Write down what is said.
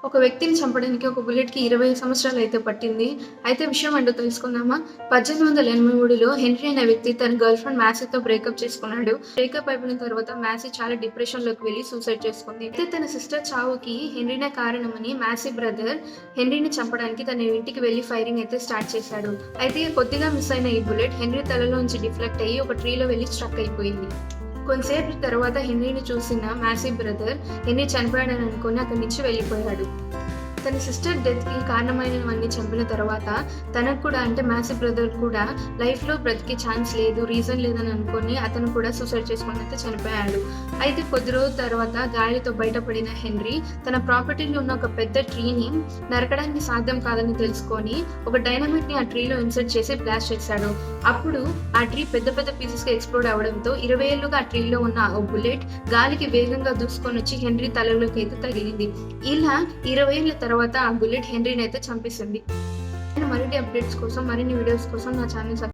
ఒక వ్యక్తిని చంపడానికి ఒక బుల్లెట్‌కి 20 సంవత్సరాలు అయితే పట్టింది. అయితే విషయం ఏంటో తెలుసుకుందామా? 1883లో హెన్రీ అనే వ్యక్తి తన గర్ల్‌ఫ్రెండ్ మ్యాసీతో బ్రేకప్ చేసుకున్నాడు. బ్రేకప్ అయిపోయిన తర్వాత మ్యాసీ చాలా డిప్రెషన్‌లోకి వెళ్లి సూసైడ్ చేసుకుంది. అయితే తన సిస్టర్ చావుకి హెన్రీనే కారణమని మ్యాసీ బ్రదర్ హెన్రీని చంపడానికి తన ఇంటికి వెళ్లి ఫైరింగ్ అయితే స్టార్ట్ చేశాడు. అయితే కొద్దిగా మిస్ అయిన ఈ బుల్లెట్ హెన్రీ తలలోంచి డిఫ్లెక్ట్ అయ్యి ఒక ట్రీలో వెళ్లి స్ట్రక్ అయిపోయింది. కొంతసేపు తర్వాత హెన్రీని చూసిన మ్యాసీ బ్రదర్ హెన్రీ చనిపోయాడని అనుకుని అక్కడి నుంచి వెళ్ళిపోయాడు. తన సిస్టర్ డెత్‌కి కారణమైనవన్నీ చంపిన తర్వాత తనకు కూడా అంటే మ్యాసీ బ్రదర్ కూడా లైఫ్‌లో బ్రతికే ఛాన్స్ లేదు, రీజన్ లేదని అనుకుని అతను కూడా సూసైడ్ చేసుకొని అయితే చనిపోయాడు. అయితే కొద్ది రోజుల తర్వాత గాయాలతో బయటపడిన హెన్రీ తన ప్రాపర్టీలో ఉన్న ఒక పెద్ద ట్రీని నరకడానికి సాధ్యం కాదని తెలుసుకొని ఒక డైనమైట్‌ని ఆ ట్రీలో ఇన్సర్ట్ చేసి బ్లాస్ట్ చేశాడు. అప్పుడు ఆ ట్రీ పెద్ద పెద్ద పీసెస్‌గా ఎక్స్‌ప్లోడ్ అవ్వడంతో 20 ఏళ్లుగా ఆ ట్రీలో ఉన్న ఓ బుల్లెట్ గాలికి వేగంగా దూసుకొనొచ్చి హెన్రీ తలలోకి అయితే తగిలింది. ఇలా 20 ఏళ్ల తర్వాత ఆ బుల్లెట్ హెన్రీని అయితే చంపేసింది. మరిన్ని అప్డేట్స్ కోసం, మరిన్ని వీడియోస్ కోసం నా ఛానల్